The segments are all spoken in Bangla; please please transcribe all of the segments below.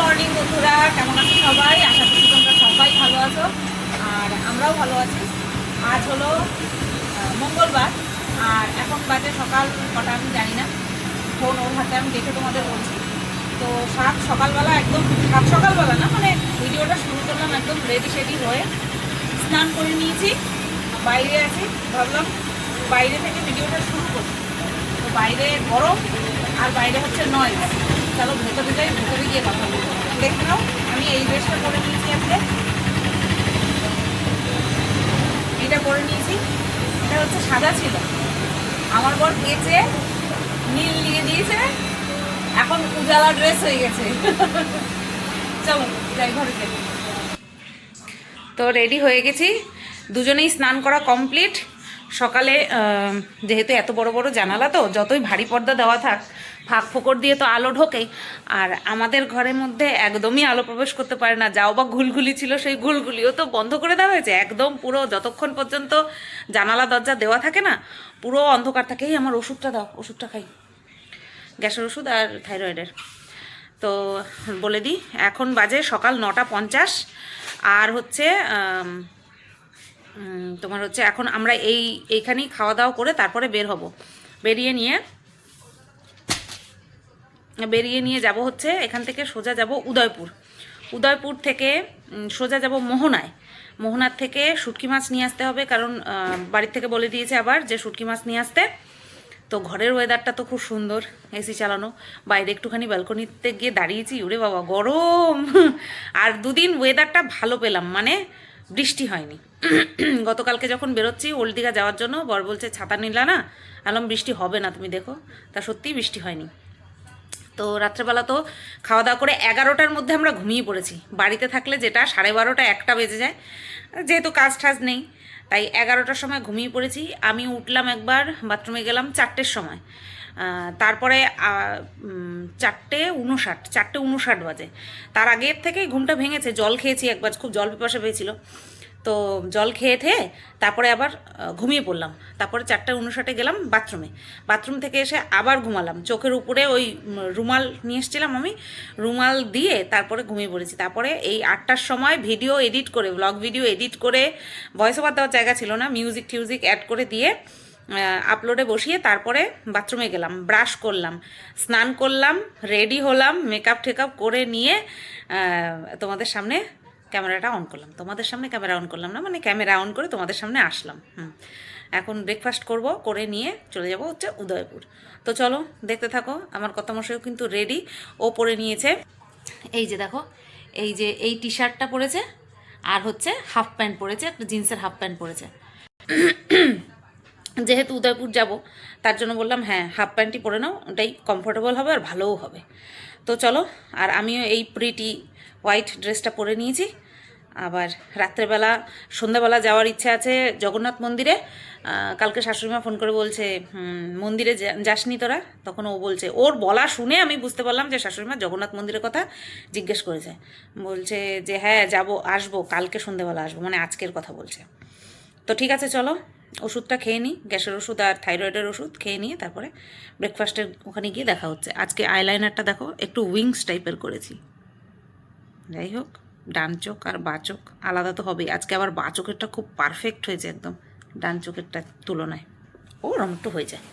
মর্নিং বন্ধুরা, কেমন আছো সবাই? আশা করি তোমরা সবাই ভালো আছো আর আমরাও ভালো আছি। আজ হলো মঙ্গলবার আর এখন বাজে সকাল কটা আমি জানি না, ফোন ওর হাতে আমি দেখে তোমাদের বলছি। তো সকালবেলা একদম সকালবেলা না, মানে ভিডিওটা শুরু করলাম একদম রেডি শেডি হয়ে, স্নান করে নিয়েছি, বাইরে আছি, ভাবলাম বাইরে থেকে ভিডিওটা শুরু করি। তো বাইরে গরম আর বাইরে হচ্ছে নয়েজ। চলো ভেতরে যাই, ভেতরে গিয়ে কথা বলবো। দেখে নাও, আমি এই ড্রেসটা পরে নিয়েছি, আজকে এটা পরে নিয়েছি। এটা হচ্ছে সাদা ছিল, আমার বর কেচে নীল নিয়ে দিয়েছে, এখন উজালা ড্রেস হয়ে গেছে। চলো যাই ঘরে যাই। তো রেডি হয়ে গেছি, দুজনেই স্নান করা কমপ্লিট। সকালে যেহেতু এত বড় বড় জানালা, তো যতই ভারী পর্দা দেওয়া থাক, ফাঁক ফোকর দিয়ে তো আলো ঢোকে, আর আমাদের ঘরের মধ্যে একদমই আলো প্রবেশ করতে পারে না। যাও বা ঘুলঘুলি ছিল, সেই ঘুলঘুলিও তো বন্ধ করে দেওয়া হয়েছে একদম। পুরো যতক্ষণ পর্যন্ত জানালা দরজা দেওয়া থাকে না, পুরো অন্ধকার থাকেই। আমার ওষুধটা দাও, ওষুধটা খাই, গ্যাসের ওষুধ আর থাইরয়েডের। তো বলে দিই, এখন বাজে সকাল 9:50 আর হচ্ছে তোমার হচ্ছে এখন আমরা এইখানেই খাওয়া দাওয়া করে তারপরে বের হব। বেরিয়ে নিয়ে যাব হচ্ছে এখান থেকে সোজা যাব উদয়পুর থেকে সোজা যাব মোহনার থেকে শুটকি মাছ নিয়ে আসতে হবে, কারণ বাড়ির থেকে বলে দিয়েছে আবার যে শুটকি মাছ নিয়ে আসতে। তো ঘরের ওয়েদারটা তো খুব সুন্দর, এসি চালানো, বাইরে একটুখানি ব্যালকনিতে গিয়ে দাঁড়িয়েছি, ওরে বাবা গরম। আর দুদিন ওয়েদারটা ভালো পেলাম, মানে বৃষ্টি হয়নি। গতকালকে যখন বেরোচ্ছি ওল্ড দীঘা যাওয়ার জন্য, বর বলছে ছাতা নিলা না, আলম বৃষ্টি হবে না, তুমি দেখো। তা সত্যিই বৃষ্টি হয়নি। তো রাত্রেবেলা তো খাওয়া দাওয়া করে 11টার মধ্যে আমরা ঘুমিয়ে পড়েছি। বাড়িতে থাকলে যেটা 12:30 1টা বেজে যায়, যেহেতু কাজ টাজ নেই, তাই 11টার সময় ঘুমিয়ে পড়েছি। আমি উঠলাম একবার, বাথরুমে গেলাম 4টের সময়, তারপরে 4:59 বাজে। তার আগের থেকেই ঘুমটা ভেঙেছে, জল খেয়েছি একবার, খুব জল পিপাসা পেয়েছিল, তো জল খেয়ে তারপরে আবার ঘুমিয়ে পড়লাম। তারপরে 4:59 গেলাম বাথরুম থেকে এসে আবার ঘুমালাম। চোখের উপরে ওই রুমাল নিয়ে এসেছিলাম আমি, রুমাল দিয়ে তারপরে ঘুমিয়ে পড়েছি। তারপরে এই 8টার সময় ভিডিও এডিট করে, ব্লগ ভিডিও এডিট করে, ভয়েস ওভার দেওয়ার জায়গা ছিল না, মিউজিক টিউজিক অ্যাড করে দিয়ে আপলোডে বসিয়ে তারপরে বাথরুমে গেলাম, ব্রাশ করলাম, স্নান করলাম, রেডি হলাম, মেকআপ টেকআপ করে নিয়ে তোমাদের সামনে ক্যামেরা অন করলাম না, মানে ক্যামেরা অন করে তোমাদের সামনে আসলাম। এখন ব্রেকফাস্ট করব, করে নিয়ে চলে যাব হচ্ছে উদয়পুর। তো চলো দেখতে থাকো। আমার কর্তামশাইও কিন্তু রেডি, ও পরে নিয়েছে, এই যে দেখো, এই টি শার্টটা পরেছে আর হচ্ছে হাফ প্যান্ট পরেছে, একটা জিন্সের হাফ প্যান্ট পরেছে। যেহেতু উদয়পুর যাব, তার জন্য বললাম হ্যাঁ হাফ প্যান্টই পরে নাও, ওটাই কমফোর্টেবল হবে আর ভালোও হবে। তো চলো, আর আমিও এই প্রিটি হোয়াইট ড্রেসটা পরে নিয়েছি। আবার রাত্রেবেলা সন্ধ্যাবেলা যাওয়ার ইচ্ছা আছে জগন্নাথ মন্দিরে। কালকে শাশুড়িমা ফোন করে বলছে মন্দিরে যাসনি তোরা? তখন ও বলছে, ওর বলা শুনে আমি বুঝতে পারলাম যে শাশুড়িমা জগন্নাথ মন্দিরের কথা জিজ্ঞেস করেছে। বলছে যে হ্যাঁ আসবো, কালকে সন্ধ্যাবেলা আসবো, মানে আজকের কথা বলছে। তো ঠিক আছে চলো, ওষুধটা খেয়ে নিই, গ্যাসের ওষুধ আর থাইরয়েডের ওষুধ খেয়ে নিয়ে তারপরে ব্রেকফাস্টের ওখানে গিয়ে দেখা হচ্ছে। আজকে আইলাইনারটা দেখো একটু উইংস টাইপের করেছি। যাই হোক, ডান চোখ আর বা চোখ আলাদা তো হবেই। আজকে আবার বা চোখেরটা খুব পারফেক্ট হয়েছে একদম, ডান চোখেরটা তুলনায় ওরম একটু হয়ে যায়।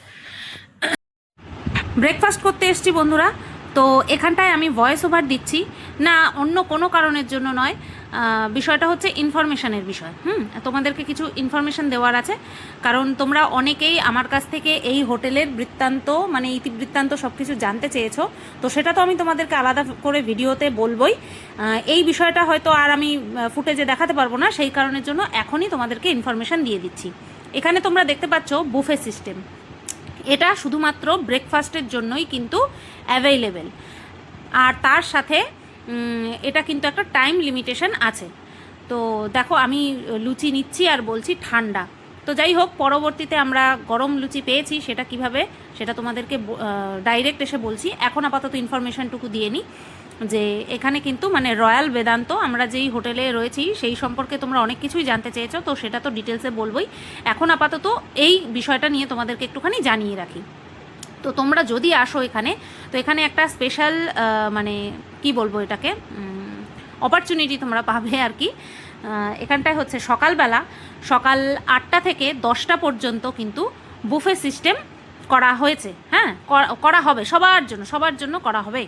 ব্রেকফাস্ট করতে এসছি বন্ধুরা। তো এখানটায় আমি ভয়েস ওভার দিচ্ছি না, অন্য কোনো কারণের জন্য নয়, বিষয়টা হচ্ছে ইনফরমেশানের বিষয়। তোমাদেরকে কিছু ইনফরমেশান দেওয়ার আছে, কারণ তোমরা অনেকেই আমার কাছ থেকে এই হোটেলের বৃত্তান্ত, মানে ইতিবৃত্তান্ত সব কিছু জানতে চেয়েছো। তো সেটা তো আমি তোমাদেরকে আলাদা করে ভিডিওতে বলবোই। এই বিষয়টা হয়তো আর আমি ফুটেজে দেখাতে পারবো না, সেই কারণের জন্য এখনই তোমাদেরকে ইনফরমেশান দিয়ে দিচ্ছি। এখানে তোমরা দেখতে পাচ্ছ বুফে সিস্টেম, এটা শুধুমাত্র ব্রেকফাস্টের জন্যই কিন্তু অ্যাভেইলেবেল, আর তার সাথে এটা কিন্তু একটা টাইম লিমিটেশন আছে। তো দেখো আমি লুচি নিচ্ছি আর বলছি ঠান্ডা। তো যাই হোক, পরবর্তীতে আমরা গরম লুচি পেয়েছি, সেটা কিভাবে সেটা তোমাদেরকে ডাইরেক্ট এসে বলছি। এখন আপাতত ইনফরমেশনটুকু দিয়ে নিই যে এখানে কিন্তু মানে রয়্যাল বেদান্ত, আমরা যেই হোটেলে রয়েছি সেই সম্পর্কে তোমরা অনেক কিছুই জানতে চেয়েছো, তো সেটা তো ডিটেলসে বলবোই। এখন আপাতত এই বিষয়টা নিয়ে তোমাদেরকে একটুখানি জানিয়ে রাখি। তো তোমরা যদি আসো এখানে, তো এখানে একটা স্পেশাল মানে কি বলবো এটাকে, অপরচুনিটি তোমরা পাবে আর কি। এখানটায় হচ্ছে সকালবেলা সকাল 8টা থেকে 10টা পর্যন্ত কিন্তু বুফে সিস্টেম করা হয়েছে, হ্যাঁ করা হবে সবার জন্য করা হবে।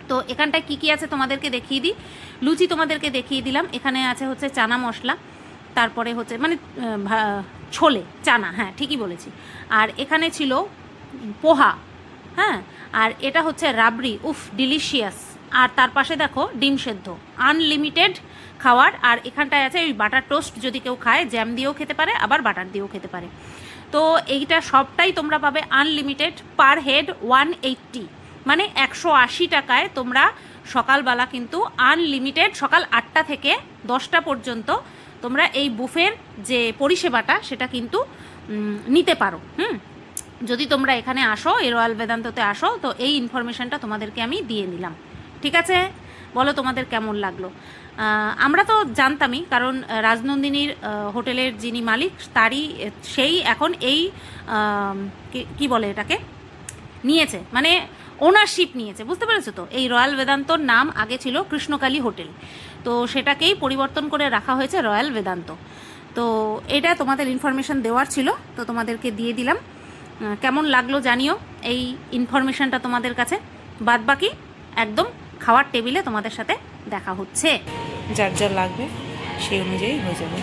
তো এখানটায় কী কী আছে তোমাদেরকে দেখিয়ে দিই। লুচি তোমাদেরকে দেখিয়ে দিলাম। এখানে আছে হচ্ছে চানা মশলা, তারপরে হচ্ছে মানে ছোলে চানা, হ্যাঁ ঠিকই বলেছি। আর এখানে ছিল পোহা, হ্যাঁ, আর এটা হচ্ছে রাবড়ি, উফ ডিলিশিয়াস। আর তার পাশে দেখো ডিম সেদ্ধ, আনলিমিটেড খাওয়ার। আর এখানটায় আছে ওই বাটার টোস্ট, যদি কেউ খায় জ্যাম দিয়েও খেতে পারে, আবার বাটার দিয়েও খেতে পারে। তো এইটা সবটাই তোমরা পাবে আনলিমিটেড, পার হেড 180, মানে 180 টাকায় তোমরা সকালবেলা কিন্তু আনলিমিটেড সকাল 8টা থেকে 10টা পর্যন্ত তোমরা এই বুফের যে পরিষেবাটা সেটা কিন্তু নিতে পারো। যদি তোমরা এখানে আসো, এই রয়্যাল বেদান্ততে আসো, তো এই ইনফরমেশানটা তোমাদেরকে আমি দিয়ে নিলাম। ঠিক আছে, বলো তোমাদের কেমন লাগলো। আমরা তো জানতামই, কারণ রাজনন্দিনীর হোটেলের যিনি মালিক সেই এখন এই কি বলে এটাকে নিয়েছে, মানে ওনারশিপ নিয়েছে, বুঝতে পেরেছো তো। এই রয়্যাল বেদান্তর নাম আগে ছিল কৃষ্ণকালী হোটেল, তো সেটাকেই পরিবর্তন করে রাখা হয়েছে রয়্যাল বেদান্ত। তো এটা তোমাদের ইনফরমেশান দেওয়ার ছিল, তো তোমাদেরকে দিয়ে দিলাম। কেমন লাগলো জানিও এই ইনফরমেশানটা তোমাদের কাছে। বাদ বাকি একদম খাওয়ার টেবিলে তোমাদের সাথে দেখা হচ্ছে। যার যা লাগবে সেই অনুযায়ী হয়ে যাবে।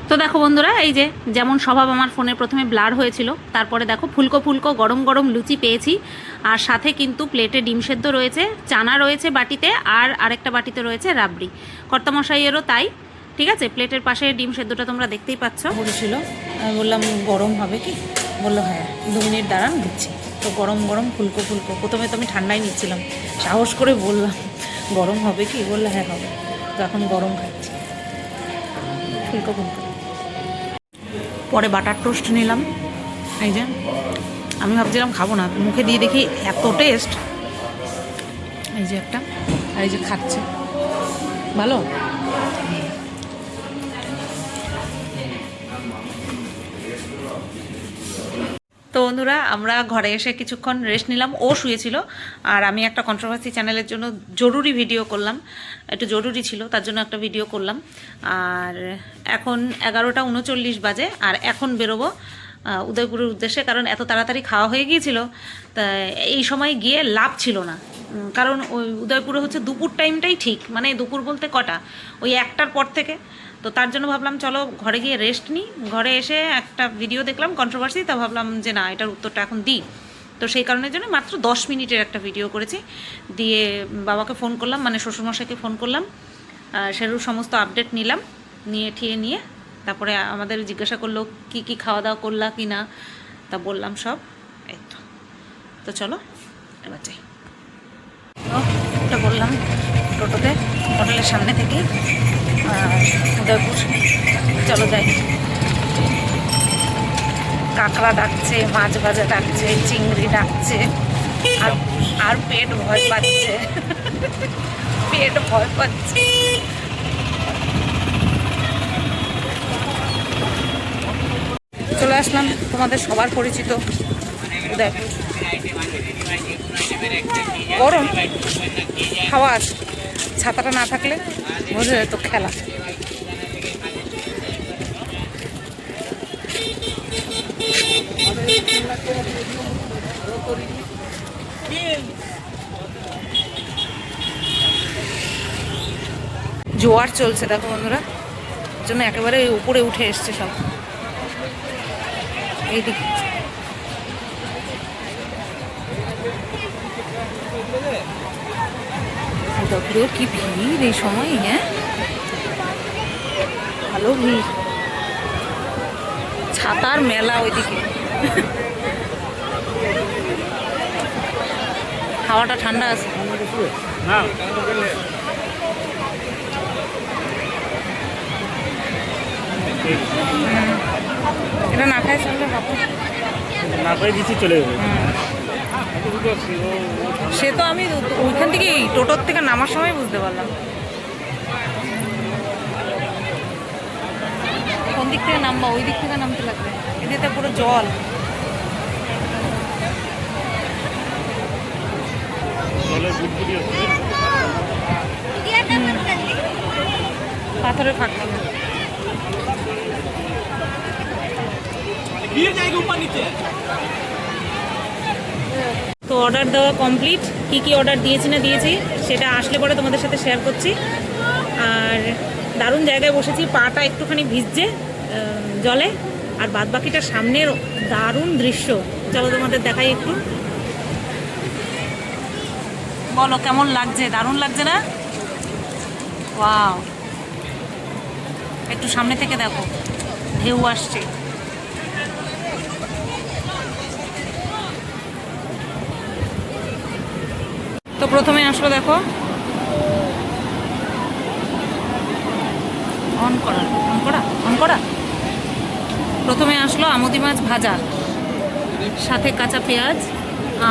তো দেখো বন্ধুরা, এই যে যেমন স্বভাব আমার ফোনে প্রথমে ব্লার হয়েছিল, তারপরে দেখো ফুলকো ফুলকো গরম গরম লুচি পেয়েছি, আর সাথে কিন্তু প্লেটে ডিম সেদ্ধ রয়েছে, চানা রয়েছে বাটিতে, আর আরেকটা বাটিতে রয়েছে রাবড়ি। কর্তামশাইয়েরও তাই। ঠিক আছে, প্লেটের পাশে ডিম সেদ্ধটা তোমরা দেখতেই পাচ্ছ। বলেছিল, আমি বললাম গরম হবে কি, বললো হ্যাঁ 2 মিনিট দাঁড়ান দিচ্ছি। তো গরম গরম ফুলকো ফুলকো, প্রথমে তো আমি ঠান্ডাই নিচ্ছিলাম, সাহস করে বললাম গরম হবে কি, বললো হ্যাঁ হবে। তো এখন গরম খাচ্ছি ফুলকো ফুলকো। পরে বাটার টোস্ট নিলাম, এই যে আমি ভাবছিলাম খাবো না, মুখে দিয়ে দেখি এত টেস্ট। এই যে একটা, আর এই যে খাচ্ছে, ভালো। তো বন্ধুরা, আমরা ঘরে এসে কিছুক্ষণ রেস্ট নিলাম, ও শুয়েছিল, আর আমি একটা কন্ট্রোভার্সি চ্যানেলের জন্য জরুরি ভিডিও করলাম, একটু জরুরি ছিল তার জন্য একটা ভিডিও করলাম। আর এখন 11টা 39 বাজে, আর এখন বেরোবো উদয়পুরের উদ্দেশ্যে, কারণ এত তাড়াতাড়ি খাওয়া হয়ে গিয়েছিল, তা এই সময় গিয়ে লাভ ছিল না। কারণ ওই উদয়পুরে হচ্ছে দুপুর টাইমটাই ঠিক, মানে দুপুর বলতে কটা, ওই 1টার পর থেকে। তো তার জন্য ভাবলাম চলো ঘরে গিয়ে রেস্ট নিই। ঘরে এসে একটা ভিডিও দেখলাম কন্ট্রোভার্সি, তা ভাবলাম যে না, এটার উত্তরটা এখন দিই। তো সেই কারণের জন্য মাত্র 10 মিনিটের একটা ভিডিও করেছি, দিয়ে বাবাকে ফোন করলাম, মানে শ্বশুরমশাইকে ফোন করলাম, সেরও সমস্ত আপডেট নিলাম, নিয়ে তারপরে আমাদের জিজ্ঞাসা করলো কি কি খাওয়া দাওয়া করলা কি না, তা বললাম সব। এই তো চলো এবার যাই। ওটা বললাম টোটোতে, হোটেলের সামনে থেকে উদয়পুর, চলো যাই। কাঁকড়া ডাকছে, মাছ ভাজা ডাকছে, চিংড়ি ডাকছে, আর পেট ভয় পাচ্ছে, পেট ভয় পাচ্ছে। চলে আসলাম তোমাদের সবার পরিচিত উদয়পুর। গরম হাওয়া আছে, ছাতাটা না থাকলে বোঝা যেত খেলা। জোয়ার চলছে দেখো বন্ধুরা, জন্য একেবারে উপরে উঠে এসছে সব। এইদিকে উদয়পুরেও কি ভিড় এই সময়, হ্যাঁ ভালো ভিড়। ছাতার মেলা ওইদিকে, হাওয়াটা ঠান্ডা আছে। এটা না খাই চললে বাবা, না করে দিচ্ছি চলে যাবে। সে তো আমি ওইখান থেকে টোটোর থেকে নামার সময় বুঝতে পারলাম। কোন দিক থেকে নামবা? ওই দিক থেকে নামতে লাগবে। এদিকে পুরো জল। জলের বুদবুদি হচ্ছে। পাথরের ফাঁক। তো অর্ডার দেওয়া কমপ্লিট। কি কি অর্ডার দিয়েছি না দিয়েছি সেটা আসলে পরে তোমাদের সাথে শেয়ার করছি। আর দারুণ জায়গায় বসেছি, পাটা একটুখানি ভিজছে জলে, আর বাদ বাকিটা সামনের দারুণ দৃশ্য। চলো তোমাদের দেখাই একটু। বলো কেমন লাগছে? দারুণ লাগছে না? ওয়াও, একটু সামনে থেকে দেখো, ঢেউ আসছে। তো প্রথমে আসলো দেখো, অন করা। প্রথমে আসলো আমুদি মাছ ভাজা, সাথে কাঁচা পেঁয়াজ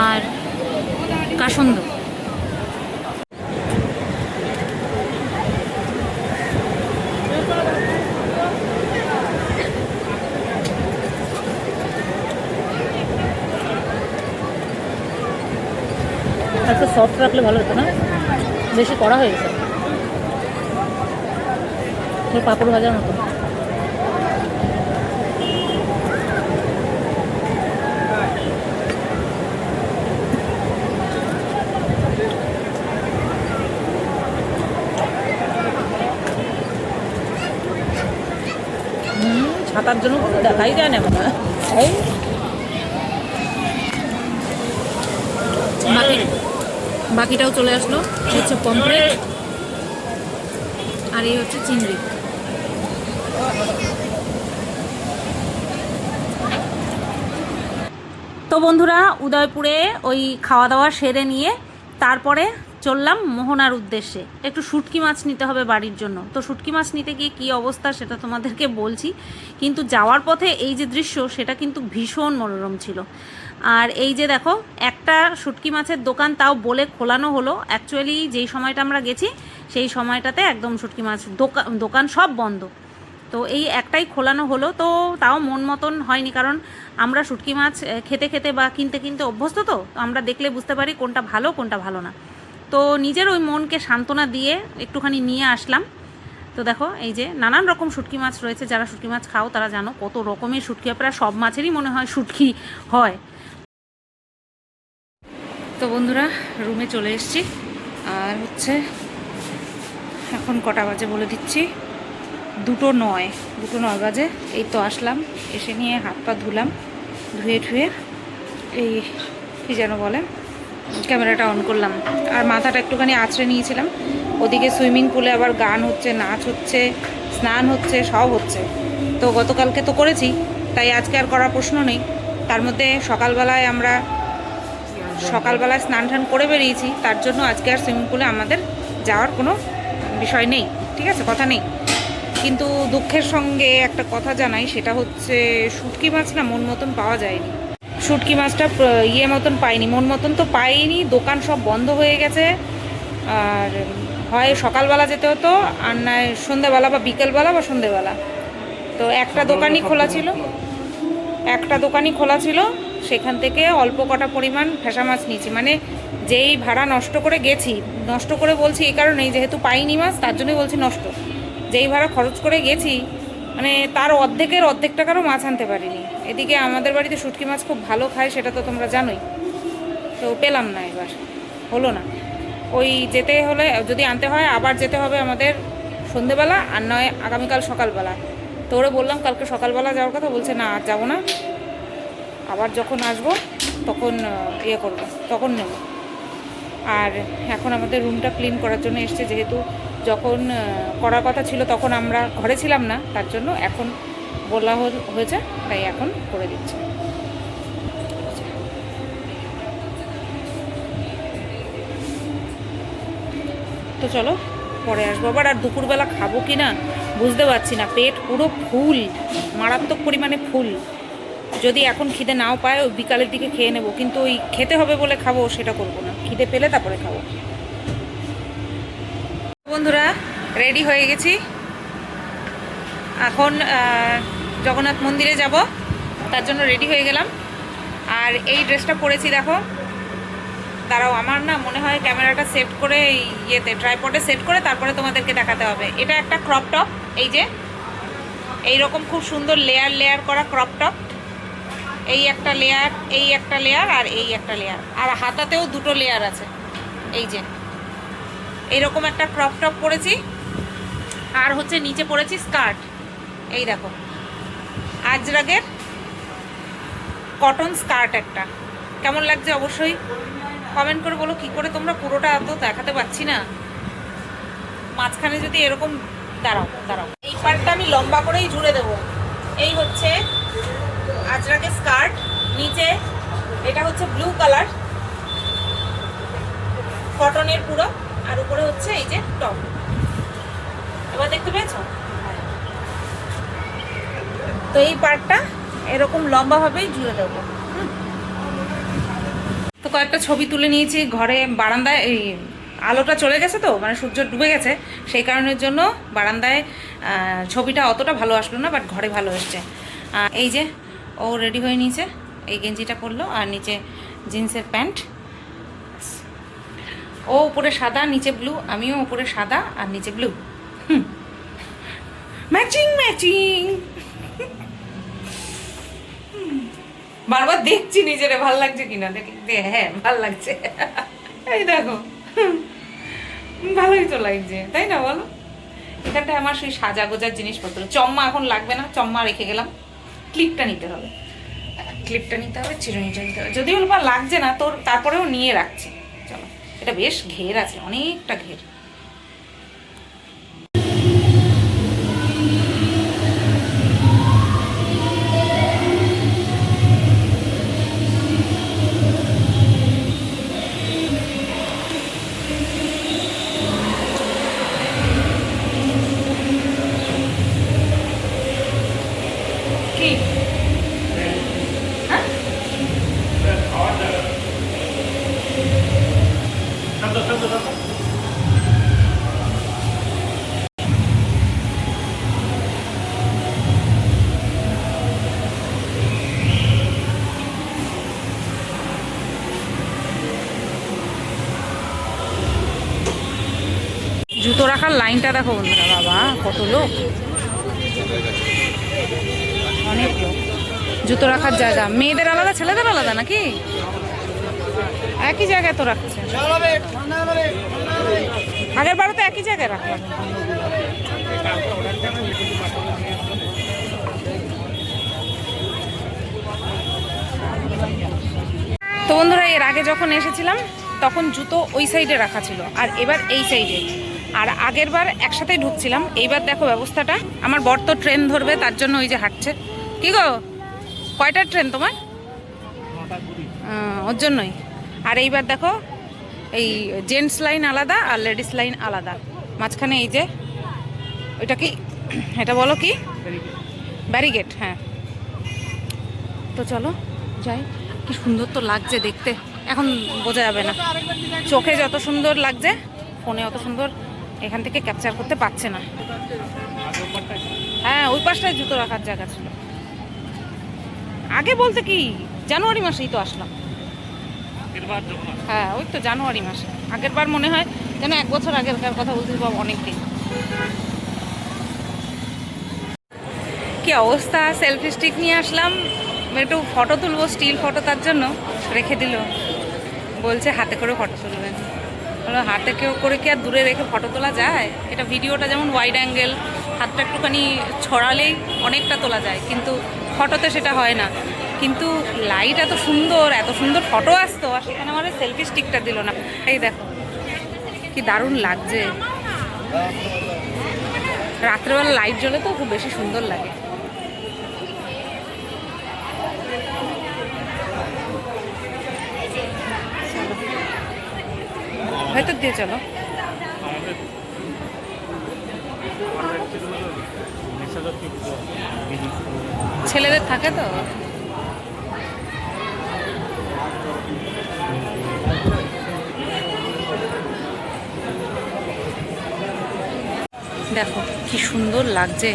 আর কাসন্দ। একটু সফট রাখলে ভালো হতো না? বেশি কড়া হয়ে গেছে, পাপড় ভাজার মতো। ছাতার জন্য দেখাই যায় না মনে হয়। বাকিটাও চলে আসলো। হচ্ছে পমফ্রেট আর এই হচ্ছে চিংড়ি। তো বন্ধুরা, উদয়পুরে ওই খাওয়া দাওয়া সেরে নিয়ে তারপরে চললাম মোহনার উদ্দেশ্যে। একটু শুটকি মাছ নিতে হবে বাড়ির জন্য। তো শুটকি মাছ নিতে গিয়ে কী অবস্থা সেটা তোমাদেরকে বলছি, কিন্তু যাওয়ার পথে এই যে দৃশ্য সেটা কিন্তু ভীষণ মনোরম ছিল। আর এই যে দেখো, একটা শুটকি মাছের দোকান তাও বলে খোলানো হলো। অ্যাকচুয়ালি যেই সময়টা আমরা গেছি সেই সময়টাতে একদম শুটকি মাছ দোকান সব বন্ধ। তো এই একটাই খোলানো হলো, তো তাও মন মতন হয়নি, কারণ আমরা শুটকি মাছ খেতে খেতে বা কিনতে কিনতে অভ্যস্ত। তো আমরা দেখলে বুঝতে পারি কোনটা ভালো কোনটা ভালো না। তো নিজের ওই মনকে সান্ত্বনা দিয়ে একটুখানি নিয়ে আসলাম। তো দেখো, এই যে নানান রকম শুটকি মাছ রয়েছে। যারা শুটকি মাছ খাও তারা জানো কত রকমের শুটকি, প্রায় সব মাছেরই মনে হয় শুটকি হয়। তো বন্ধুরা, রুমে চলে এসেছি। আর হচ্ছে এখন কটা বাজে বলে দিচ্ছি, 2:09 বাজে। এই তো আসলাম, এসে নিয়ে হাত পা ধুলাম, ধুয়ে ঠুয়ে এই কী যেন বলে, ক্যামেরাটা অন করলাম। আর মাথাটা একটুখানি আঁচড়ে নিয়েছিলাম। ওদিকে সুইমিং পুলে আবার গান হচ্ছে, নাচ হচ্ছে, স্নান হচ্ছে, সব হচ্ছে। তো গতকালকে তো করেছি, তাই আজকে আর করার প্রশ্ন নেই। তার মধ্যে সকালবেলায় স্নান টান করে বেরিয়েছি, তার জন্য আজকে আর সুইমিং পুলে আমাদের যাওয়ার কোনো বিষয় নেই, ঠিক আছে, কথা নেই। কিন্তু দুঃখের সঙ্গে একটা কথা জানাই, সেটা হচ্ছে শুটকি মাছ না মন মতন পাওয়া যায়নি। শুটকি মাছটা মতন পাইনি, মন মতন তো পাইনি। দোকান সব বন্ধ হয়ে গেছে। আর হয় সকালবেলা যেতে হতো, আর নয় সন্ধ্যেবেলা বা বিকেলবেলা বা সন্ধ্যেবেলা। তো একটা দোকানই খোলা ছিল, সেখান থেকে অল্প কটা পরিমাণ ফ্যাসা মাছ নিয়েছি। মানে যেই ভাড়া নষ্ট করে গেছি, নষ্ট করে বলছি এই কারণেই, যেহেতু পাইনি মাছ তার জন্যই বলছি নষ্ট। যেই ভাড়া খরচ করে গেছি, মানে তার অর্ধেক টাকারও মাছ আনতে পারিনি। এদিকে আমাদের বাড়িতে শুটকি মাছ খুব ভালো খায়, সেটা তো তোমরা জানোই। তো পেলাম না, এবার হলো না। ওই যেতে হলে, যদি আনতে হয় আবার যেতে হবে আমাদের সন্ধেবেলা, আর নয় আগামীকাল সকালবেলা। তো ওরা বললাম কালকে সকালবেলা যাওয়ার কথা, বলছে না আর যাবো না, আবার যখন আসবো তখন করবো, তখন নেব। আর এখন আমাদের রুমটা ক্লিন করার জন্য এসছে, যেহেতু যখন করার কথা ছিল তখন আমরা ঘরে ছিলাম না, তার জন্য এখন বলা হয়েছে, তাই এখন করে দিচ্ছে। তো চলো পরে আসবো আবার। আর দুপুরবেলা খাবো কি না বুঝতে পারছি না, পেট পুরো ফুল, মারাত্মক পরিমাণে ফুল। যদি এখন খিদে নাও পায়, ওই বিকালের দিকে খেয়ে নেবো, কিন্তু ওই খেতে হবে বলে খাবো সেটা করবো না, খিদে পেলে তারপরে খাবো। বন্ধুরা, রেডি হয়ে গেছি। এখন জগন্নাথ মন্দিরে যাব, তার জন্য রেডি হয়ে গেলাম। আর এই ড্রেসটা পরেছি দেখো, দাঁড়াও আমার না মনে হয় ক্যামেরাটা সেট করে ইয়েতে ট্রাইপডে সেট করে তারপরে তোমাদেরকে দেখাতে হবে। এটা একটা ক্রপ টপ, এই যে এইরকম খুব সুন্দর লেয়ার লেয়ার করা ক্রপ টপ, এই একটা লেয়ার, এই একটা লেয়ার, আর এই একটা লেয়ার, আর হাতাতেও দুটো লেয়ার আছে। এই যে এইরকম একটা ক্রপ টপ পরেছি, আর হচ্ছে নিচে পরেছি স্কার্ট। এই দেখো আজরাগের কটন স্কার্ট একটা। কেমন লাগছে অবশ্যই কমেন্ট করে বলো। কি করে তোমরা পুরোটা তো দেখাতে পাচ্ছি না, মাঝখানে যদি এরকম দাঁড়াও দাঁড়াও, এই পার্টটা আমি লম্বা করেই জুড়ে দেবো। এই হচ্ছে আজরাগের স্কার্ট, নিচে এটা হচ্ছে ব্লু কালার কটনের পুরো, আর উপরে হচ্ছে এই যে টপ। এবার দেখতে পেয়েছো? তো এই পার্টটা এরকম লম্বাভাবেই জুড়ে দেবো। তো কয়েকটা ছবি তুলে নিয়েছি ঘরে, বারান্দায়। এই আলোটা চলে গেছে তো, মানে সূর্য ডুবে গেছে, সেই কারণের জন্য বারান্দায় ছবিটা অতটা ভালো আসলো না, বাট ঘরে ভালো এসছে। এই যে ও রেডি হয়ে নিয়েছে, এই গেঞ্জিটা পরলো, আর নিচে জিন্সের প্যান্ট। ও উপরে সাদা নিচে ব্লু, আমিও উপরে সাদা আর নিচে ব্লু। Matching matching. বারবার দেখছি নিজেরে ভাল লাগছে কিনা, হ্যাঁ ভাল লাগছে। এই দেখো ভালোই তো লাগছে, তাই না বলো? এখানটায় আমার সেই সাজা গোজার জিনিসপত্র, চম্মা এখন লাগবে না, চম্মা রেখে গেলাম। ক্লিপটা নিতে হবে, ক্লিপটা নিতে হবে, চিরুনিটা নিতে হবে, যদিও বা লাগছে না তোর, তারপরেও নিয়ে রাখছি। চলো, এটা বেশ ঘের আছে, অনেকটা ঘের। জুতো রাখার লাইনটা দেখো বন্ধুরা, বাবা কত লোক, অনেক লোক। জুতো রাখার জায়গা মেয়েদের আলাদা ছেলেদের আলাদা নাকি? একই জায়গায় তো রাখছে, আগের বারও তো একই জায়গায় রাখলাম। তো বন্ধুরা এর আগে যখন এসেছিলাম তখন জুতো ওই সাইডে রাখা ছিল, আর এবার এই সাইডে। আর আগের বার একসাথেই ঢুকছিলাম, এইবার দেখো ব্যবস্থাটা। আমার বর তো ট্রেন ধরবে, তার জন্য ওই যে হাঁটছে। কি গো, কয়টার ট্রেন তোমার? ওর জন্যই। আর এইবার দেখো এই জেন্টস লাইন আলাদা আর লেডিস লাইন আলাদা, মাঝখানে এই যে ওইটা কি, এটা বলো কি, ব্যারিগেট। হ্যাঁ, তো চলো যাই। কি সুন্দর তো লাগছে দেখতে, এখন বোঝা যাবে না, চোখে যত সুন্দর লাগছে ফোনে অত সুন্দর এখান থেকে ক্যাপচার করতে পারছে না। হ্যাঁ, ওই পাশটায় জুতো রাখার জায়গা ছিল। আগে বলতে কি জানুয়ারি মাসেই তো আসলাম। হ্যাঁ, ওই তো জানুয়ারি মাসে। আগের বার মনে হয় যেন 1 বছর আগেরকার কথা বলতে পারবো, অনেক দিন। কি অবস্থা, সেলফি স্টিক নিয়ে আসলাম, একটু ফটো তুলবো, স্টিল ফটো, তার জন্য রেখে দিল। বলছে হাতে করে ফটো তুলবেন। বলো হাতে কেউ করে কি আর দূরে রেখে ফটো তোলা যায়? এটা ভিডিওটা যেমন ওয়াইড অ্যাঙ্গেল, হাতটা একটুখানি ছড়ালেই অনেকটা তোলা যায়, কিন্তু ফটোতে সেটা হয় না। কিন্তু লাইট এত সুন্দর ফটো আসতো, আর সেখানে আমার সেলফি স্টিকটা দিল না। এই দেখো কি দারুণ লাগছে, রাত্রেবেলা লাইট জ্বলে তো খুব বেশি সুন্দর লাগে। ভেতর দিয়ে চলো। ছেলেদের থাকে তো। দেখো কি সুন্দর লাগছে,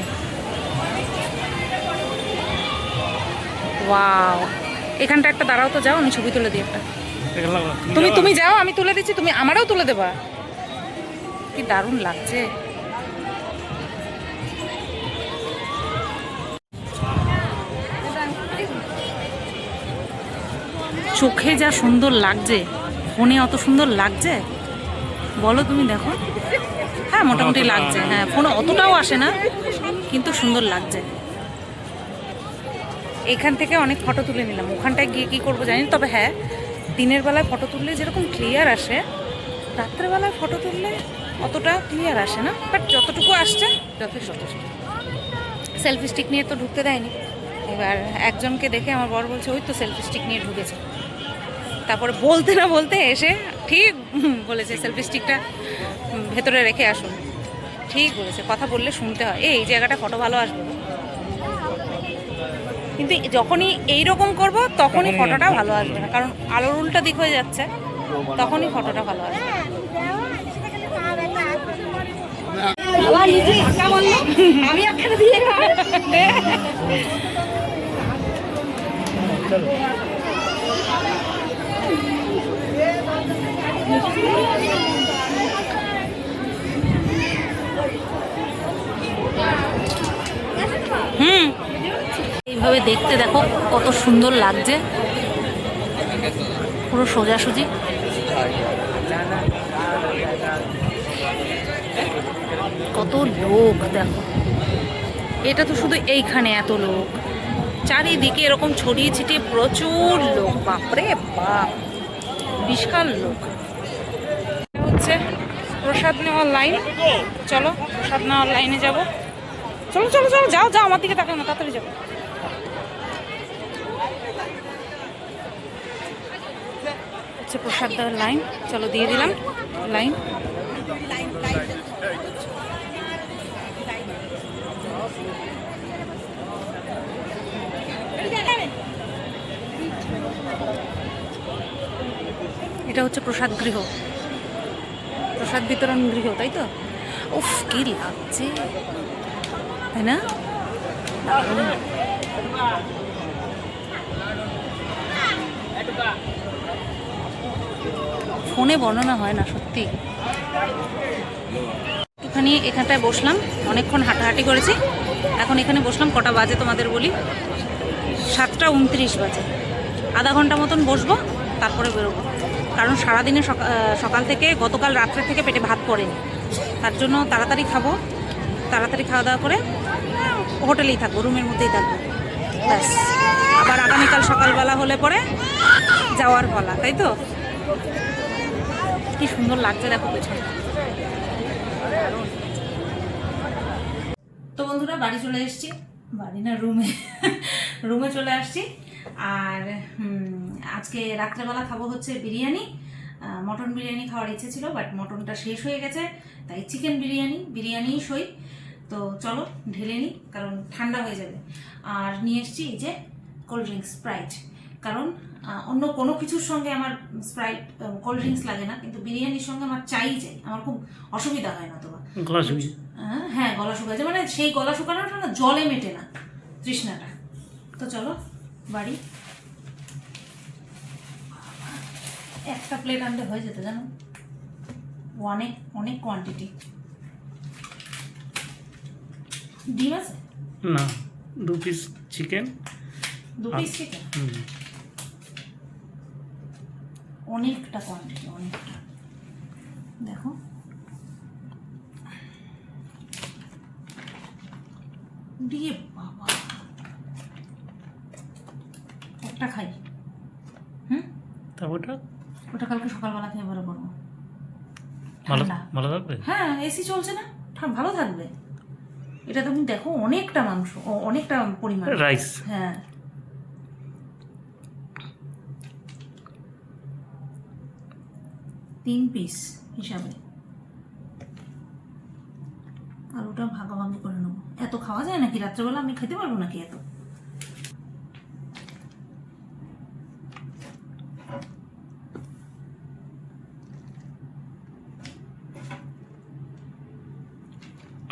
ওয়াও, এখানটা একটা দাঁড়াও তো, যাও আমি ছবি তুলে দিই একটা। এখানে লাগো না, তুমি যাও, আমি তুলে দিচ্ছি, তুমি আমারও তুলে দেবা। কি দারুণ লাগছে। চোখে যা সুন্দর লাগছে, ফোনে অত সুন্দর লাগছে বলো তুমি, দেখো। হ্যাঁ মোটামুটি লাগছে, হ্যাঁ ফোনে অতটাও আসে না কিন্তু সুন্দর লাগছে। এখান থেকে অনেক ফটো তুলে নিলাম, ওখানটায় গিয়ে কী করবো জানি না, তবে হ্যাঁ দিনের বেলায় ফটো তুললে যেরকম ক্লিয়ার আসে, রাত্রেবেলায় ফটো তুললে অতটা ক্লিয়ার আসে না, বাট যতটুকু আসছে যথেষ্ট। সেলফি স্টিক নিয়ে তো ঢুকতে দেয়নি, এবার একজনকে দেখে আমার বর বলছে ওই তো সেলফি স্টিক নিয়ে ঢুকেছে। তারপরে বলতে না বলতে এসে ঠিক বলেছে সেলফি স্টিকটা ভেতরে রেখে আসুন। ঠিক বলেছে, কথা বললে শুনতে হয়। এই জায়গাটা ফটো ভালো আসবে, কিন্তু যখনই এইরকম করব তখনই ফটোটা ভালো আসবে না, কারণ আলোর উল্টা দিক হয়ে যাচ্ছে, তখনই ফটোটা ভালো আসবে। আমি একখানে দিয়ে এইভাবে দেখতে দেখো কত সুন্দর লাগছে, পুরো সোজাসুজি। কত লোক দেখো, এটা তো শুধু এইখানে এত লোক, চারিদিকে এরকম ছড়িয়ে ছিটিয়ে প্রচুর লোক, বাপরে বাপ বিশাল লোক। এটা হচ্ছে প্রসাদ নেওয়ার লাইন, চলো প্রসাদ নেওয়ার লাইনে যাব। চলো চলো চলো, যাও যাও, আমার দিকে তাকাও না, তাড়াতাড়ি যাবো। হচ্ছে প্রসাদ দেওয়ার লাইন, চলো দিয়ে দিলাম লাইন। এটা হচ্ছে প্রসাদ গৃহ, প্রসাদ বিতরণ গৃহ, তাই তো? উফ কি লাগছে, তাই না? ফোনে বর্ণনা হয় না সত্যি। একটুখানি এখানটায় বসলাম, অনেকক্ষণ হাঁটাহাঁটি করেছি, এখন এখানে বসলাম। কটা বাজে তোমাদের বলি, 7:29 বাজে। আধা ঘন্টা মতন বসবো, তারপরে বেরোবো, কারণ সারাদিনে সকাল থেকে গতকাল রাত্রে থেকে পেটে ভাত পড়েনি, তার জন্য তাড়াতাড়ি খাবো, তাড়াতাড়ি খাওয়া দাওয়া করে হোটেলেই থাকবো, রুমের মধ্যেই থাকবো, ব্যাস। আবার আগামীকাল সকালবেলা হলে পরে যাওয়ার পালা, তাই তো? কি সুন্দর লাগছে দেখো পেছনে। তো বন্ধুরা বাড়ি চলে এসেছি, বাড়ি না রুমে চলে আসছি। আর আজকে রাত্রেবেলা খাবো হচ্ছে বিরিয়ানি, মটন বিরিয়ানি খাওয়ার ইচ্ছে ছিল, বাট মটনটা শেষ হয়ে গেছে, তাই চিকেন বিরিয়ানি সই। তো চলো ঢেলে নিই, কারণ ঠান্ডা হয়ে যাবে। আর নিয়ে এসেছি এই যে কোল্ড ড্রিঙ্কস, স্প্রাইট, কারণ অন্য কোনো কিছুর সঙ্গে আমার স্প্রাইট কোল্ড ড্রিঙ্কস লাগে না, কিন্তু বিরিয়ানির সঙ্গে আমার চাই, আমার খুব অসুবিধা হয় না তোমার। হ্যাঁ গলা শুকাচ্ছে, মানে সেই গলা শুকানোটা না জলে মেটে না তৃষ্ণাটা। তো চলো বাড়ি, একটা প্লেট আনলে হয়ে যেত জানো, অনেক অনেক কোয়ান্টিটি। ডিম আছে না, 2 পিস চিকেন, 2 পিস চিকেন, অনেকটা কোয়ান্টিটি, অনেকটা। দেখো দিয়ে বাবা, একটা খাই। তারপরটা ওটা কালকে সকালবেলা খেয়ে বেরো করবো। ভালো থাকবে, হ্যাঁ এসি চলছে না, ভালো থাকবে। এটা তুমি দেখো অনেকটা মাংস, অনেকটা পরিমাণ রাইস, হ্যাঁ। তিন পিস হিসাবে, আর ওটা ভাগাভাগি করে নেবো। এত খাওয়া যায় নাকি রাত্রেবেলা? আমি খেতে পারবো নাকি এত?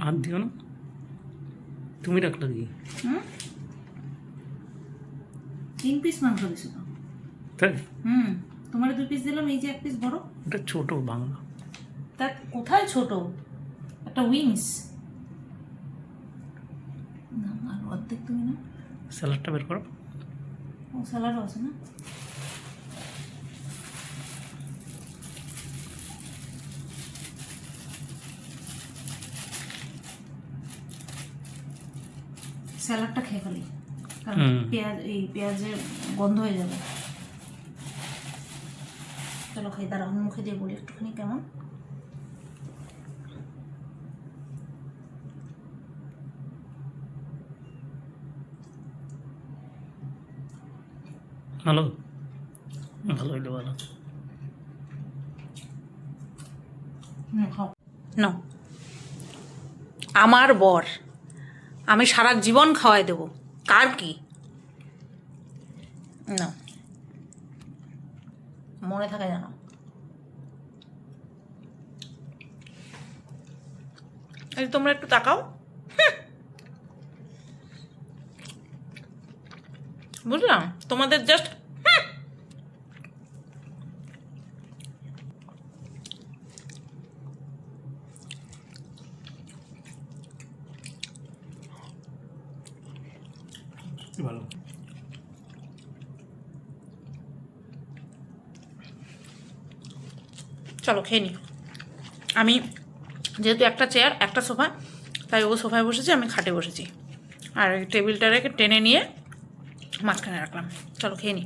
আর দিও না, তুমি রাখলে কি? 3 পিস মাংস দিছিল। তাই তোমার 2 পিস দিলাম, এই যে 1 পিস বড়। এটা ছোট বাংলা। তা কোথায় ছোট? একটা উইংস না, আর অর্ধেক তুমি না। স্যালাডটা বের করো। ও স্যালাডও আছে না? স্যালাডটা খেয়ে ফেলি, কারণ পেঁয়াজের গন্ধ হয়ে যাবে। চলো খাই, দাঁড়াও মুখে দিয়ে বলি একটুখানি কেমন। ভালো ভালো হইলো ভালো। খাও। না, আমার বর, আমি সারা জীবন খাওয়াই দেব, কার কি না মনে থাকে জানো। এই তোমরা একটু তাকাও, বুঝলাম তোমাদের জাস্ট ভালো। চলো খেয়ে নি। আমি যেহেতু একটা চেয়ার একটা সোফা, তাই ও সোফায় বসেছি, আমি খাটে বসেছি, আর এই টেবিলটা রেখে টেনে নিয়ে মাঝখানে রাখলাম। চলো খেয়ে নি।